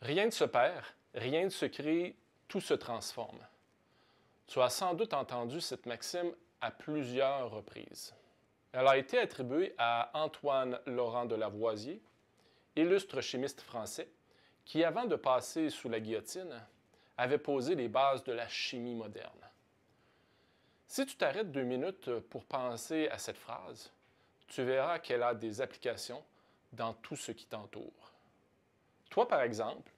Rien ne se perd, rien ne se crée, tout se transforme. Tu as sans doute entendu cette maxime à plusieurs reprises. Elle a été attribuée à Antoine Laurent de Lavoisier, illustre chimiste français, qui, avant de passer sous la guillotine, avait posé les bases de la chimie moderne. Si tu t'arrêtes 2 minutes pour penser à cette phrase, tu verras qu'elle a des applications dans tout ce qui t'entoure. Toi, par exemple,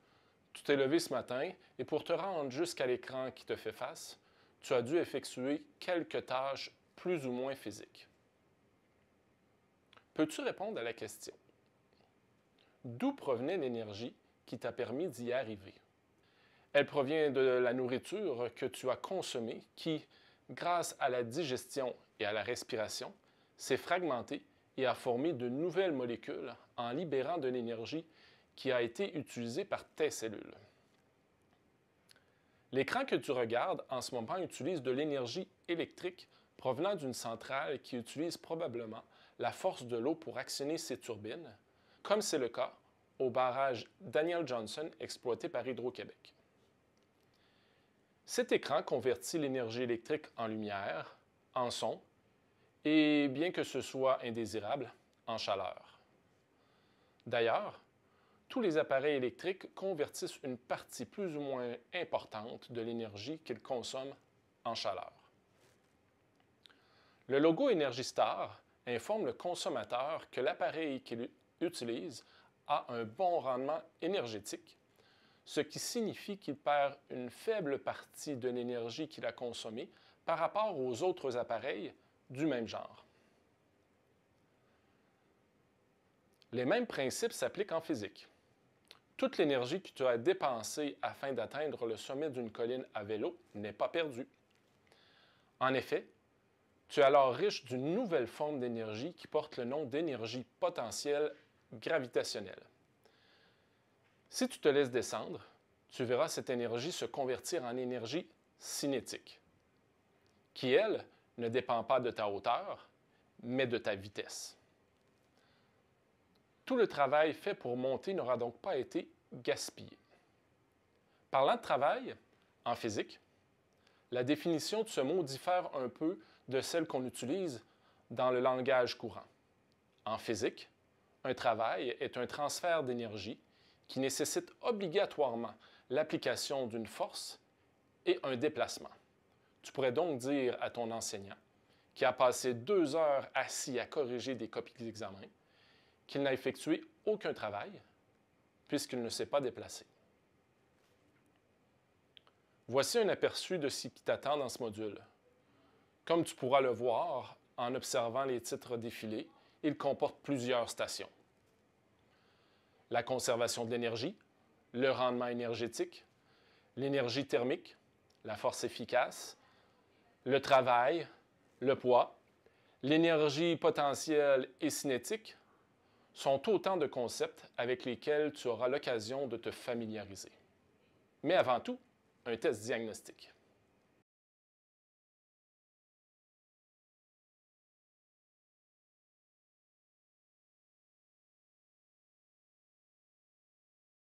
tu t'es levé ce matin et pour te rendre jusqu'à l'écran qui te fait face, tu as dû effectuer quelques tâches plus ou moins physiques. Peux-tu répondre à la question? D'où provenait l'énergie qui t'a permis d'y arriver? Elle provient de la nourriture que tu as consommée qui, grâce à la digestion et à la respiration, s'est fragmentée et a formé de nouvelles molécules en libérant de l'énergie qui a été utilisée par tes cellules. L'écran que tu regardes en ce moment utilise de l'énergie électrique provenant d'une centrale qui utilise probablement la force de l'eau pour actionner ses turbines, comme c'est le cas au barrage Daniel Johnson exploité par Hydro-Québec. Cet écran convertit l'énergie électrique en lumière, en son, et bien que ce soit indésirable, en chaleur. D'ailleurs, tous les appareils électriques convertissent une partie plus ou moins importante de l'énergie qu'ils consomment en chaleur. Le logo Energy Star informe le consommateur que l'appareil qu'il utilise a un bon rendement énergétique, ce qui signifie qu'il perd une faible partie de l'énergie qu'il a consommée par rapport aux autres appareils du même genre. Les mêmes principes s'appliquent en physique. Toute l'énergie que tu as dépensée afin d'atteindre le sommet d'une colline à vélo n'est pas perdue. En effet, tu es alors riche d'une nouvelle forme d'énergie qui porte le nom d'énergie potentielle gravitationnelle. Si tu te laisses descendre, tu verras cette énergie se convertir en énergie cinétique, qui, elle, ne dépend pas de ta hauteur, mais de ta vitesse. Tout le travail fait pour monter n'aura donc pas été gaspillé. Parlant de travail, en physique, la définition de ce mot diffère un peu de celle qu'on utilise dans le langage courant. En physique, un travail est un transfert d'énergie qui nécessite obligatoirement l'application d'une force et un déplacement. Tu pourrais donc dire à ton enseignant, qui a passé 2 heures assis à corriger des copies d'examen, qu'il n'a effectué aucun travail puisqu'il ne s'est pas déplacé. Voici un aperçu de ce qui t'attend dans ce module. Comme tu pourras le voir en observant les titres défilés, il comporte plusieurs stations. La conservation de l'énergie, le rendement énergétique, l'énergie thermique, la force efficace, le travail, le poids, l'énergie potentielle et cinétique, sont autant de concepts avec lesquels tu auras l'occasion de te familiariser. Mais avant tout, un test diagnostique.